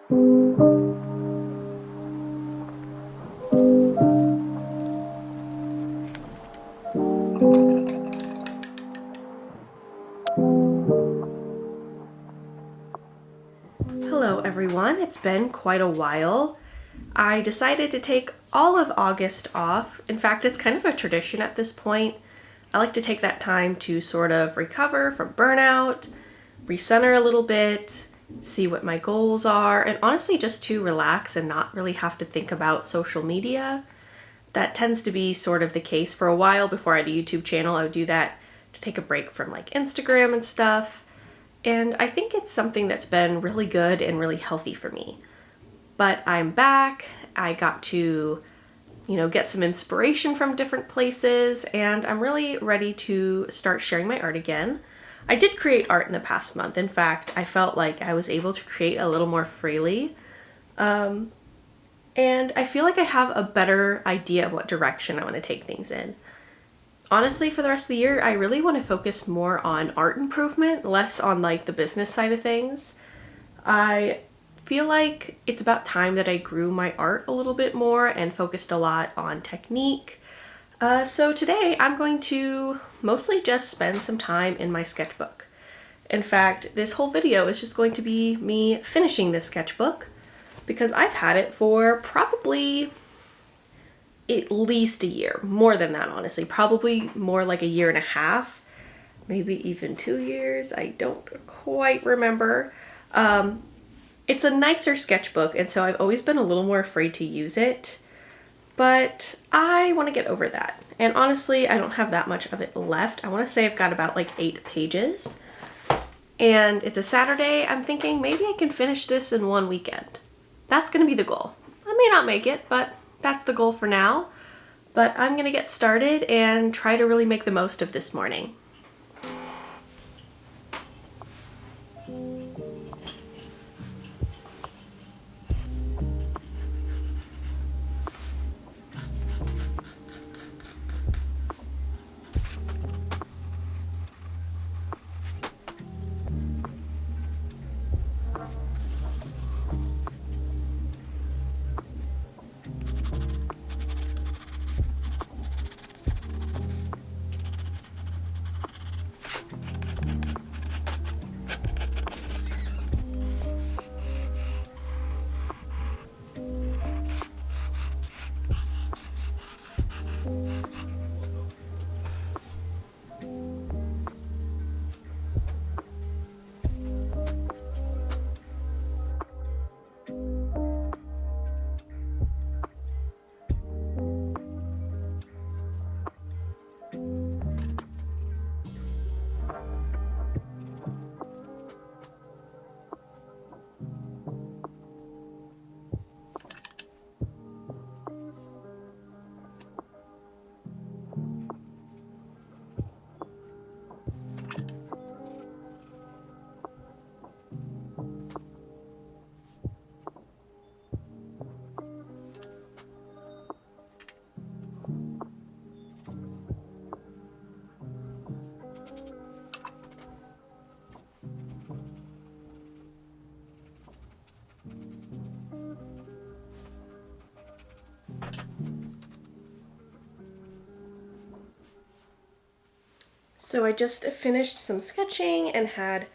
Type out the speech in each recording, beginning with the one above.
Hello everyone, it's been quite a while. I decided to take all of August off. In fact, it's kind of a tradition at this point. I like to take that time to sort of recover from burnout, recenter a little bit, see what my goals are, and honestly just to relax and not really have to think about social media. That tends to be sort of the case for a while. Before I had a YouTube channel, I would do that to take a break from like Instagram and stuff. And I think it's something that's been really good and really healthy for me. But I'm back. I got to, get some inspiration from different places, and I'm really ready to start sharing my art again. I did create art in the past month. In fact, I felt like I was able to create a little more freely. And I feel like I have a better idea of what direction I want to take things in. Honestly, for the rest of the year, I really want to focus more on art improvement, less on like the business side of things. I feel like it's about time that I grew my art a little bit more and focused a lot on technique. So today I'm going to mostly just spend some time in my sketchbook. In fact, this whole video is just going to be me finishing this sketchbook because I've had it for probably at least a year. More than that, honestly. Probably more like a year and a half. Maybe even 2 years. I don't quite remember. It's a nicer sketchbook, and so I've always been a little more afraid to use it. But I want to get over that. And honestly, I don't have that much of it left. I want to say I've got about like 8 pages. And it's a Saturday. I'm thinking maybe I can finish this in one weekend. That's going to be the goal. I may not make it, but that's the goal for now. But I'm going to get started and try to really make the most of this morning. So I just finished some sketching and had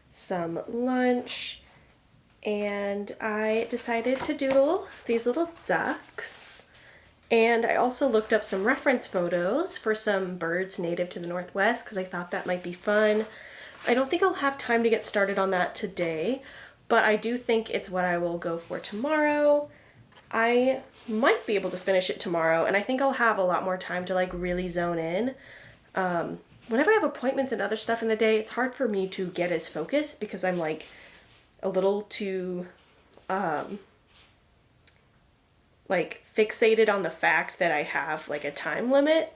some lunch, and I decided to doodle these little ducks. And I also looked up some reference photos for some birds native to the Northwest because I thought that might be fun. I don't think I'll have time to get started on that today, but I do think it's what I will go for tomorrow. I might be able to finish it tomorrow, and I think I'll have a lot more time to like really zone in. Whenever I have appointments and other stuff in the day, it's hard for me to get as focused because I'm like a little too like fixated on the fact that I have like a time limit.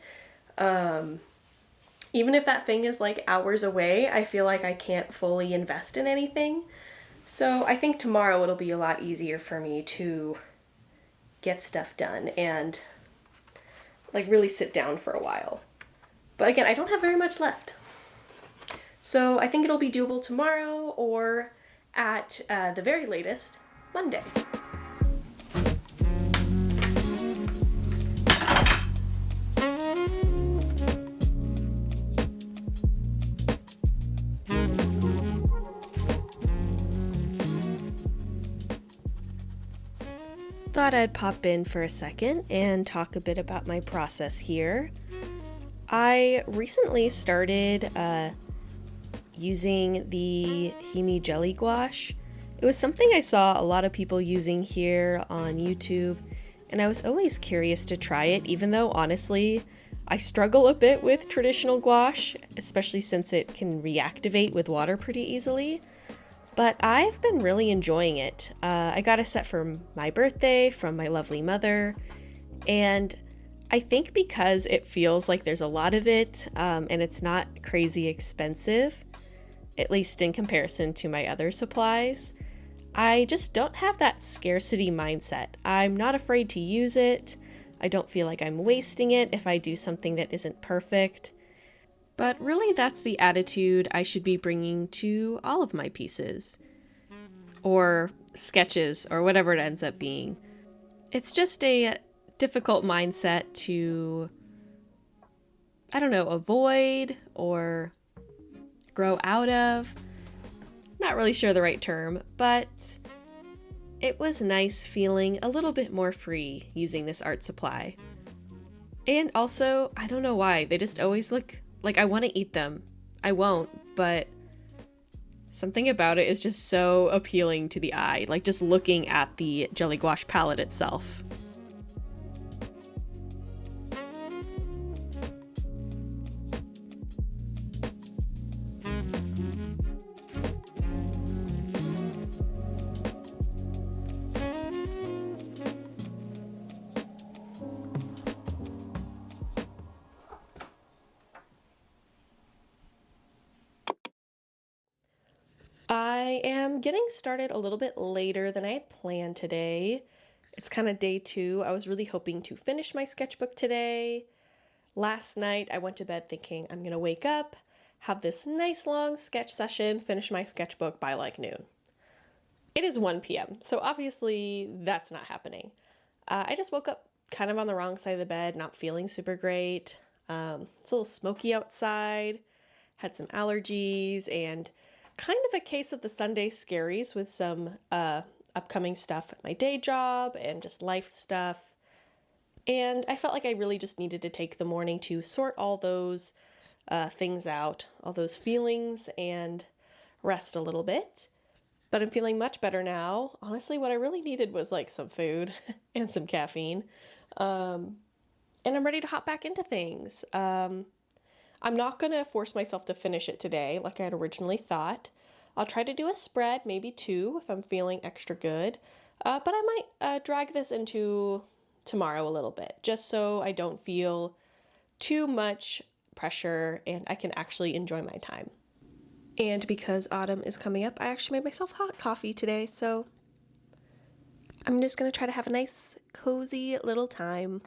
Even if that thing is like hours away, I feel like I can't fully invest in anything. So I think tomorrow it'll be a lot easier for me to get stuff done and like really sit down for a while. But again, I don't have very much left. So I think it'll be doable tomorrow or at the very latest Monday. Thought I'd pop in for a second and talk a bit about my process here. I recently started using the Himi Jelly Gouache. It was something I saw a lot of people using here on YouTube, and I was always curious to try it, even though honestly I struggle a bit with traditional gouache, especially since it can reactivate with water pretty easily. But I've been really enjoying it. I got a set for my birthday from my lovely mother, and I think because it feels like there's a lot of it, and it's not crazy expensive, at least in comparison to my other supplies, I just don't have that scarcity mindset. I'm not afraid to use it. I don't feel like I'm wasting it if I do something that isn't perfect. But really, that's the attitude I should be bringing to all of my pieces, or sketches, or whatever it ends up being. It's just a difficult mindset to, avoid or grow out of. Not really sure the right term, but it was nice feeling a little bit more free using this art supply. And also, I don't know why, they just always look like I want to eat them. I won't, but something about it is just so appealing to the eye, like just looking at the Jelly Gouache palette itself. I am getting started a little bit later than I had planned today. It's kind of day 2. I was really hoping to finish my sketchbook today. Last night I went to bed thinking I'm going to wake up, have this nice long sketch session, finish my sketchbook by like noon. It is 1 p.m., so obviously that's not happening. I just woke up kind of on the wrong side of the bed, not feeling super great. It's a little smoky outside, had some allergies, and kind of a case of the Sunday scaries with some upcoming stuff at my day job and just life stuff. And I felt like I really just needed to take the morning to sort all those things out, all those feelings, and rest a little bit. But I'm feeling much better now. Honestly, what I really needed was like some food and some caffeine. And I'm ready to hop back into things. I'm not going to force myself to finish it today like I had originally thought. I'll try to do a spread, maybe 2 if I'm feeling extra good. But I might drag this into tomorrow a little bit, just so I don't feel too much pressure and I can actually enjoy my time. And because autumn is coming up, I actually made myself hot coffee today, so I'm just going to try to have a nice, cozy little time.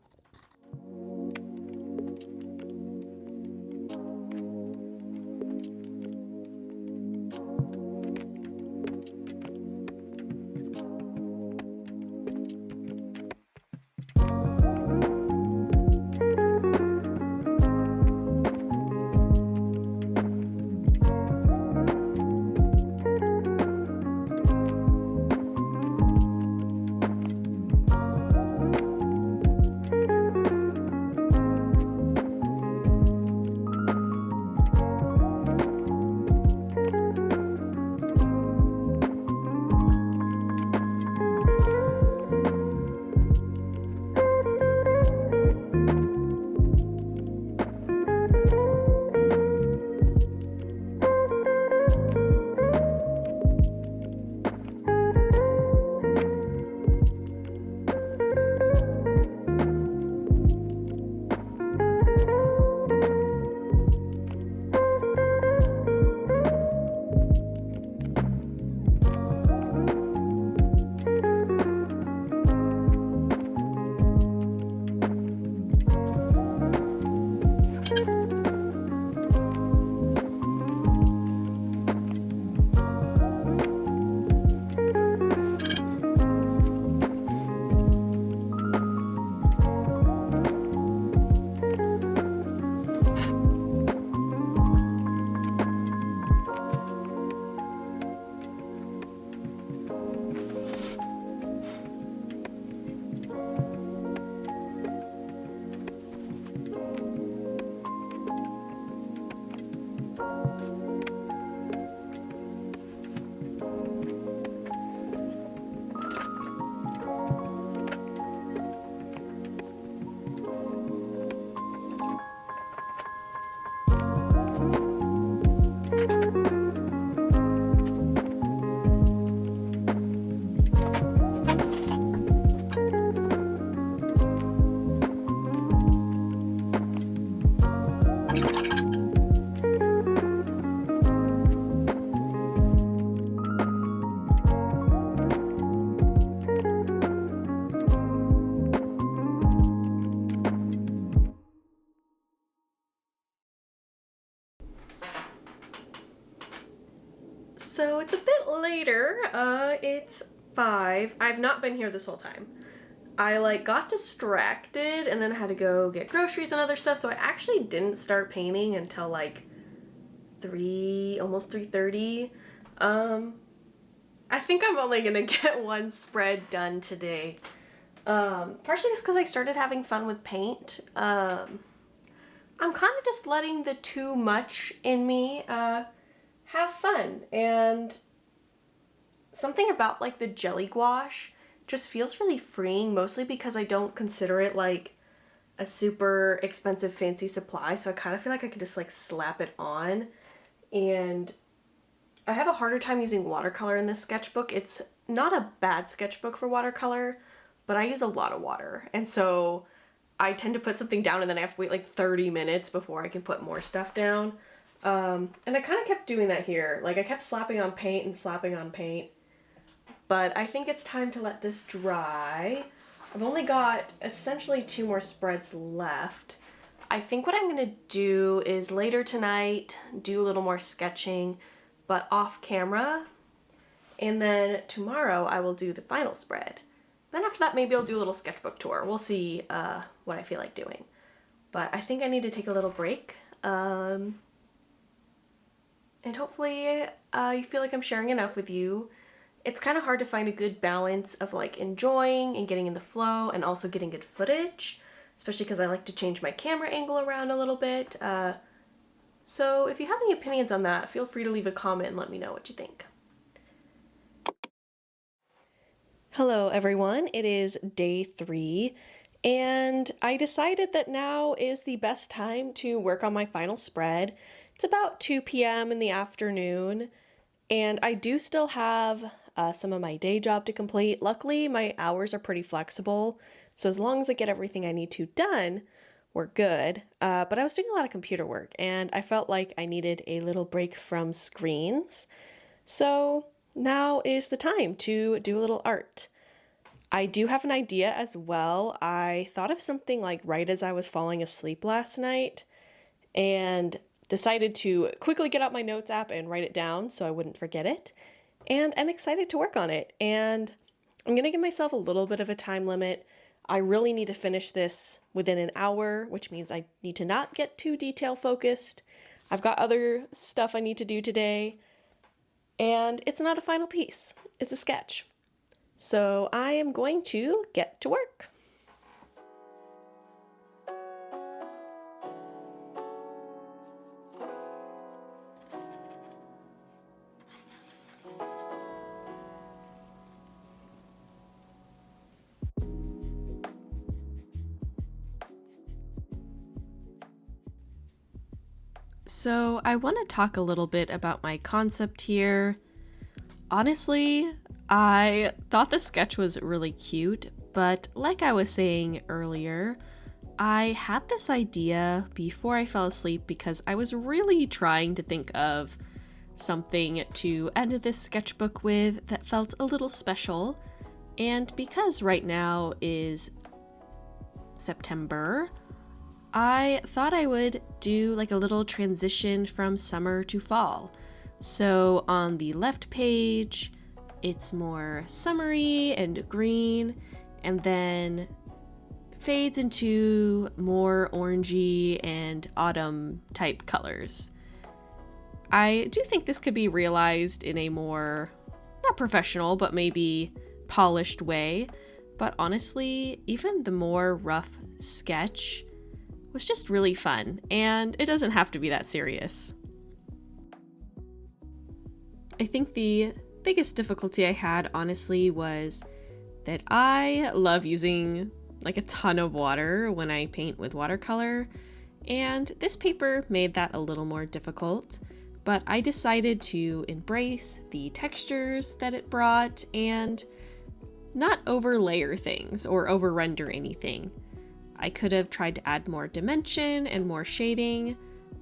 It's 5. I've not been here this whole time. I got distracted and then I had to go get groceries and other stuff, so I actually didn't start painting until 3, almost 3:30. I think I'm only gonna get one spread done today. Partially just because I started having fun with paint. I'm kind of just letting the too much in me have fun, and something about the jelly gouache just feels really freeing, mostly because I don't consider it a super expensive fancy supply, so I kind of feel like I could just slap it on. And I have a harder time using watercolor in this sketchbook. It's not a bad sketchbook for watercolor, but I use a lot of water, and so I tend to put something down and then I have to wait 30 minutes before I can put more stuff down. And I kind of kept doing that here. I kept slapping on paint and slapping on paint. But I think it's time to let this dry. I've only got essentially 2 more spreads left. I think what I'm going to do is later tonight do a little more sketching, but off camera. And then tomorrow I will do the final spread. Then after that, maybe I'll do a little sketchbook tour. We'll see what I feel like doing. But I think I need to take a little break. And hopefully you feel like I'm sharing enough with you. It's kind of hard to find a good balance of enjoying and getting in the flow and also getting good footage, especially because I like to change my camera angle around a little bit. So if you have any opinions on that, feel free to leave a comment and let me know what you think. Hello everyone, it is day 3, and I decided that now is the best time to work on my final spread. It's about 2 p.m. in the afternoon, and I do still have some of my day job to complete. Luckily, my hours are pretty flexible, so as long as I get everything I need to done, we're good. But I was doing a lot of computer work, and I felt like I needed a little break from screens. So now is the time to do a little art. I do have an idea as well. I thought of something right as I was falling asleep last night, and decided to quickly get out my notes app and write it down so I wouldn't forget it. And I'm excited to work on it. And I'm going to give myself a little bit of a time limit. I really need to finish this within an hour, which means I need to not get too detail focused. I've got other stuff I need to do today. And it's not a final piece. It's a sketch. So I am going to get to work. So I want to talk a little bit about my concept here. Honestly, I thought the sketch was really cute, but like I was saying earlier, I had this idea before I fell asleep because I was really trying to think of something to end this sketchbook with that felt a little special. And because right now is September, I thought I would do a little transition from summer to fall. So on the left page, it's more summery and green, and then fades into more orangey and autumn type colors. I do think this could be realized in a more, not professional, but maybe polished way. But honestly, even the more rough sketch was just really fun, and it doesn't have to be that serious. I think the biggest difficulty I had, honestly, was that I love using a ton of water when I paint with watercolor, and this paper made that a little more difficult, but I decided to embrace the textures that it brought and not overlayer things or over-render anything. I could have tried to add more dimension and more shading,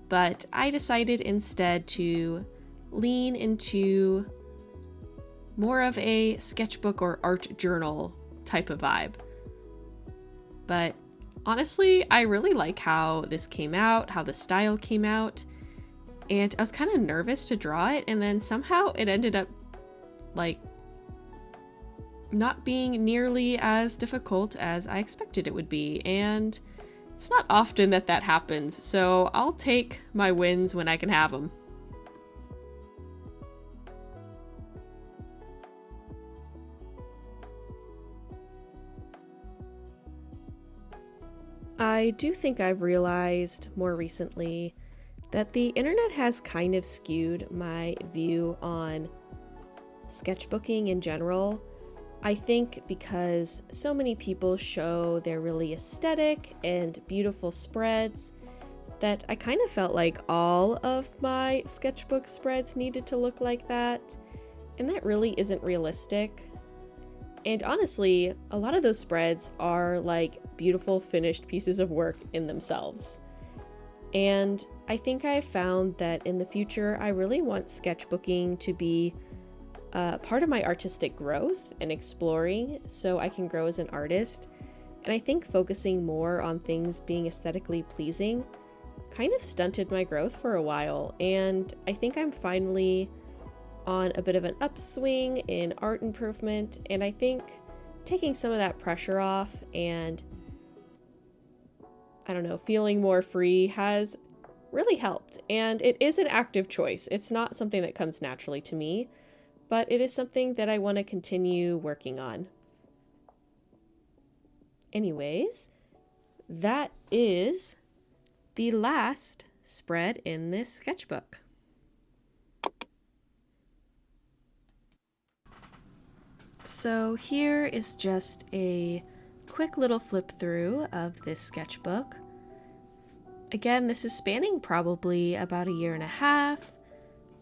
but I decided instead to lean into more of a sketchbook or art journal type of vibe. But honestly, I really like how this came out, how the style came out, and I was kind of nervous to draw it, and then somehow it ended up not being nearly as difficult as I expected it would be, and it's not often that that happens, so I'll take my wins when I can have them. I do think I've realized more recently that the internet has kind of skewed my view on sketchbooking in general. I think because so many people show their really aesthetic and beautiful spreads that I kind of felt like all of my sketchbook spreads needed to look like that, and that really isn't realistic. And honestly, a lot of those spreads are like beautiful finished pieces of work in themselves. And I think I've found that in the future, I really want sketchbooking to be part of my artistic growth and exploring so I can grow as an artist. And I think focusing more on things being aesthetically pleasing kind of stunted my growth for a while. And I think I'm finally on a bit of an upswing in art improvement. And I think taking some of that pressure off and, I don't know, feeling more free has really helped. And it is an active choice. It's not something that comes naturally to me, but it is something that I want to continue working on. Anyways, that is the last spread in this sketchbook. So here is just a quick little flip through of this sketchbook. Again, this is spanning probably about a year and a half,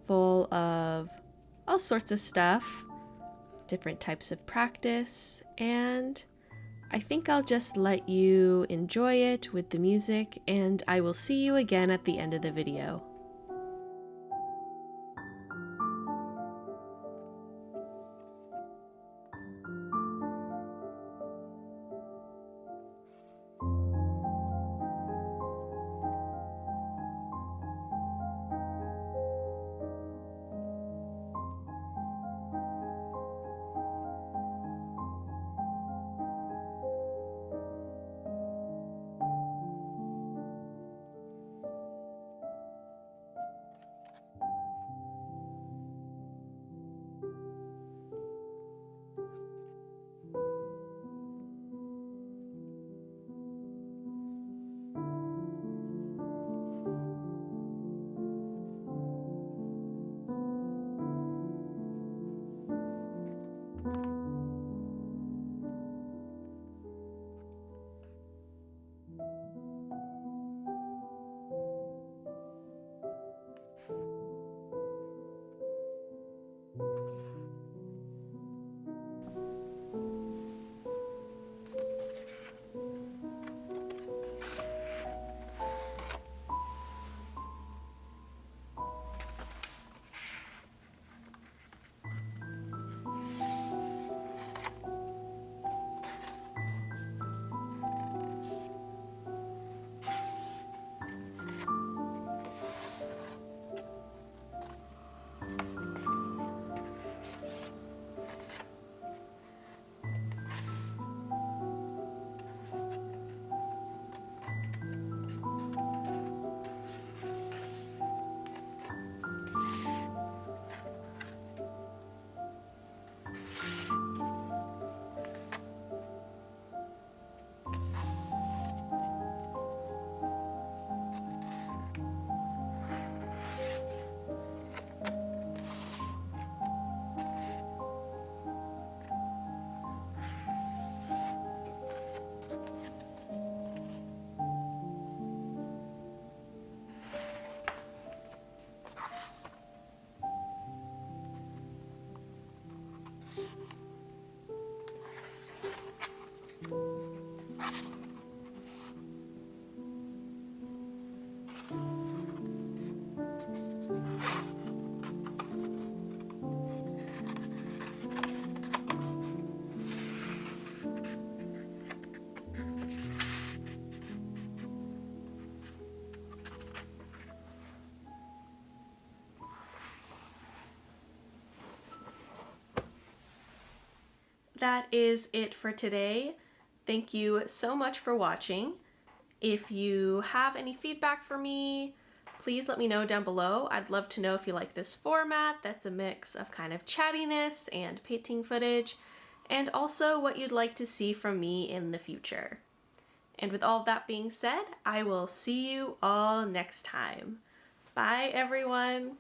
full of all sorts of stuff, different types of practice, and I think I'll just let you enjoy it with the music, and I will see you again at the end of the video. that is it for today. Thank you so much for watching. If you have any feedback for me, please let me know down below. I'd love to know if you like this format that's a mix of kind of chattiness and painting footage, and also what you'd like to see from me in the future. And with all of that being said, I will see you all next time. Bye, everyone.